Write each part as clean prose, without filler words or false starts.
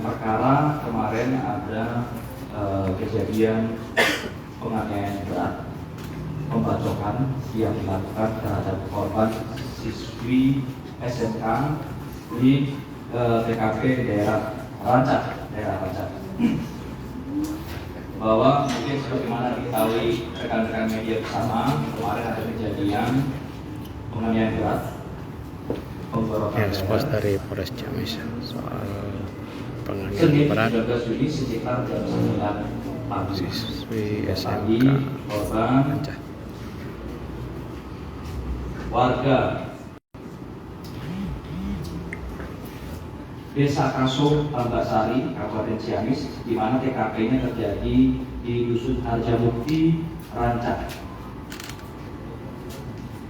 perkara kemarin ada kejadian penganiayaan berat, pembacokan yang dilakukan terhadap korban siswi SMK di TKP daerah Rancak. Bahwa mungkin sebagaimana diketahui rekan-rekan media bersama, kemarin ada kejadian penganiayaan berat, penggorokan dari Polres Ciamis soal penganiayaan berat Juni sekitar jam 9 pagi. Siswi SMK korban warga Desa Kasung, Tambak-Sari, Kabupaten Ciamis, di mana TKP-nya terjadi di Dusun Harjamukti, Rancak.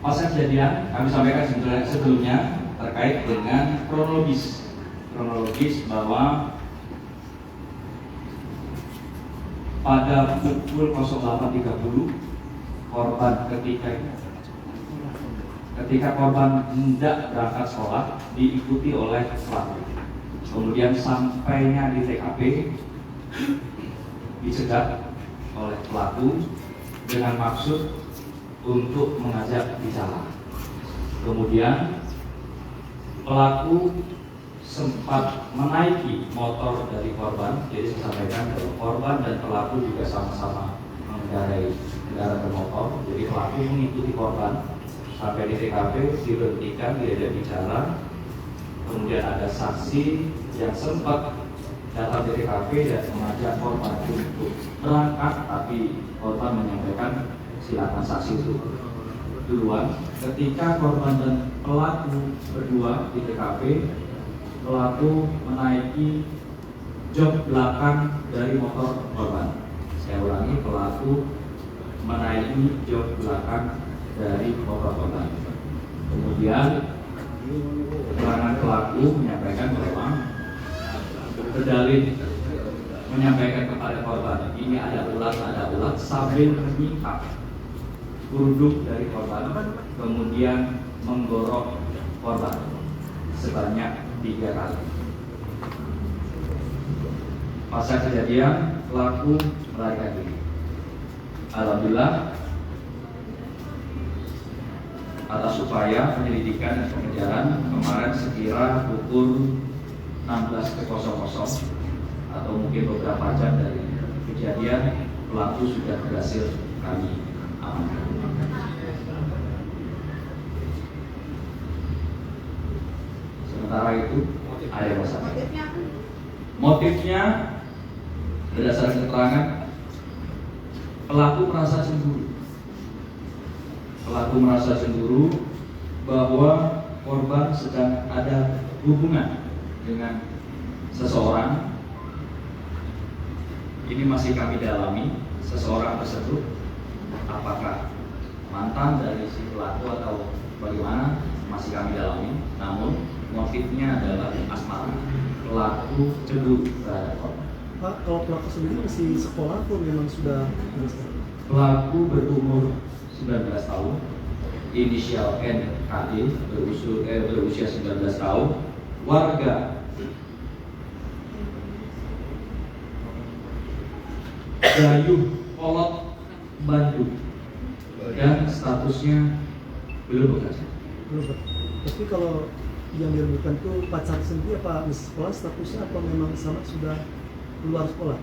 Pasca kejadian, kami sampaikan sebelumnya terkait dengan kronologis bahwa pada pukul 08.30 korban ketika korban hendak berangkat sekolah diikuti oleh pelaku. Kemudian sampainya di TKP dicegat oleh pelaku dengan maksud untuk mengajak bicara. Kemudian pelaku sempat menaiki motor dari korban. Jadi saya sampaikan bahwa korban dan pelaku juga sama-sama mengendarai kendaraan bermotor. Jadi pelaku mengikuti korban sampai di TKP, diberhentikan, diajak bicara. Kemudian ada saksi yang sempat datang di TKP dan mengajak korban untuk berangkat, tapi korban menyampaikan silakan saksi itu duluan. Ketika korban dan pelaku berdua di TKP, pelaku menaiki jok belakang dari motor korban. Saya ulangi, pelaku menaiki jok belakang dari motor korban. Kemudian keterangan pelaku menyampaikan bahwa berdalih menyampaikan kepada korban ini ada ulat sambil menyikap kerudung dari korban, kemudian menggorok korban sebanyak 3 kali. Pasca kejadian pelaku melarikan diri. Alhamdulillah atas upaya penyelidikan dan pengejaran kemarin sekira pukul 16.00 atau mungkin beberapa jam dari kejadian, pelaku sudah berhasil kami amankan. Sementara itu ada masalah. Motifnya berdasarkan keterangan pelaku merasa cemburu bahwa korban sedang ada hubungan dengan seseorang. Ini masih kami dalami, seseorang tersebut apakah mantan dari si pelaku atau bagaimana masih kami dalami. Namun motifnya adalah asmara, pelaku cemburu terhadap korban. Pak, kalau pelaku sendiri masih sekolah atau memang sudah besar? Pelaku berumur 19 tahun, inisial NKD, berusia 19 tahun, warga Gayuh Kolot, Bandung, dan statusnya belum bekerja. Tapi kalau yang direbutkan itu pacar sendiri apa masih sekolah statusnya, apa memang sama sudah keluar sekolah?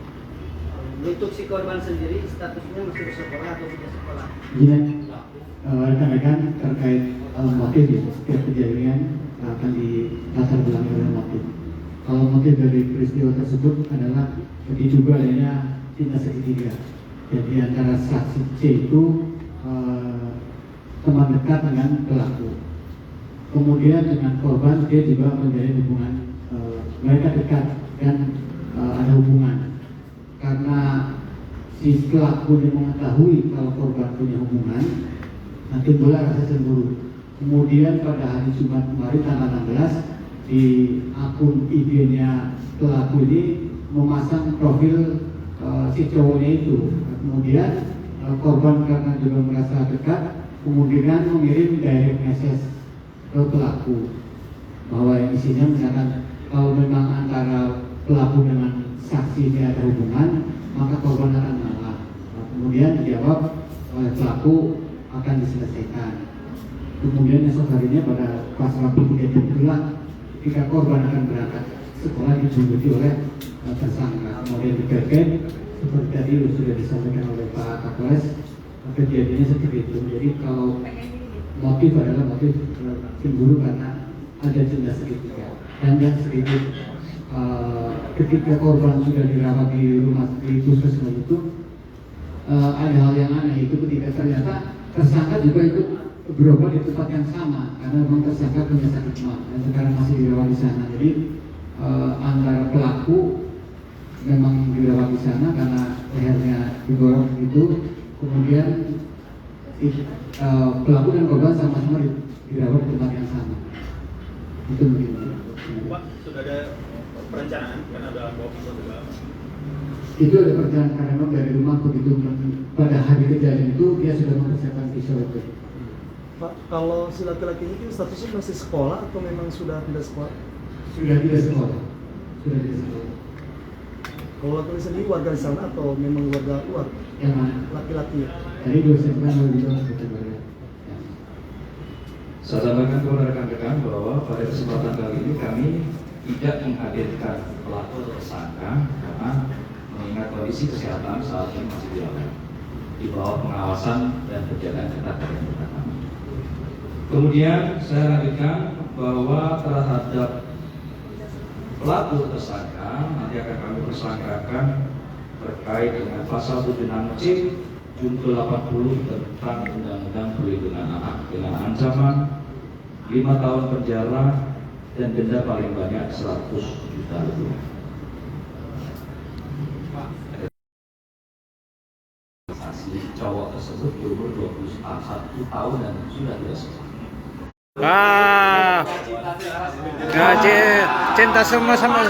Untuk si korban sendiri statusnya masih sekolah atau tidak sekolah? Iya, rekan-rekan terkait motif ya, setiap kejadian akan dilatar belakangi oleh motif. Kalau motif dari peristiwa tersebut adalah diduga adanya tindak segitiga. Jadi antara saksi C itu teman dekat dengan pelaku. Kemudian dengan korban dia juga menjalin hubungan, mereka dekat dan ada hubungan. Karena si pelaku yang mengetahui kalau korban punya hubungan, nanti boleh rasa cemburu. Kemudian pada hari Jumat kemarin tanggal 16 di akun IG-nya pelaku ini memasang profil si cowoknya itu. Kemudian korban karena juga merasa dekat, kemudian mengirim direct message ke pelaku bahwa isinya misalkan kalau memang antara pelaku dengan saksi ini ada hubungan, maka korban akan mengalah. Nah, kemudian dijawab oleh pelaku akan diselesaikan. Kemudian esok harinya pada pas waktu kejadian itulah ketika korban akan berangkat sekolah dijemput oleh tersangka. Kemudian dipepet seperti tadi sudah disampaikan oleh Pak Kapolres, kejadiannya seperti itu. Jadi kalau motif adalah motif cemburu karena ada denda segitiga. Dan yang sedikit ketika korban sudah dirawat di rumah di puskesmas itu ada hal yang aneh itu ketika ternyata tersangka juga ikut berobat di tempat yang sama karena memang tersangka punya sakit mah dan sekarang masih dirawat di sana. Jadi antara pelaku memang dirawat di sana karena lehernya digorok itu, kemudian pelaku dan korban sama-sama dirawat di tempat yang sama. Itu mungkin. Pak, sudah ada perencanaan karena ada bom juga. Itu ada perencanaan karena memang dari rumah begitu pada hari kejadian itu dia sudah mempersiapkan pisau itu. Pak, kalau si laki-laki ini statusnya masih sekolah atau memang sudah tidak sekolah? Sudah tidak sekolah. Sudah tidak sekolah. Kalau laki-laki sendiri warga di sana atau memang warga luar? Yang mana? Laki-laki. Tadi dosen kan lebih jauh kita bayar. Saya sampaikan kepada rekan-rekan bahwa pada kesempatan kali ini kami tidak menghadirkan pelaku tersangka karena mengingat kondisi kesehatan saat ini masih di bawah pengawasan dan penjagaan ketat dari pemerintah. Kemudian saya lanjutkan bahwa terhadap pelaku tersangka nanti akan kami tersangkakan terkait dengan pasal 76C Junto 80 tentang Undang-Undang Perlindungan Anak dengan ancaman 5 tahun penjara dan denda paling banyak 100 juta rupiah. Cowok tersebut berumur 21 tahun dan sudah tidak selesai. Wah, cinta sama-sama.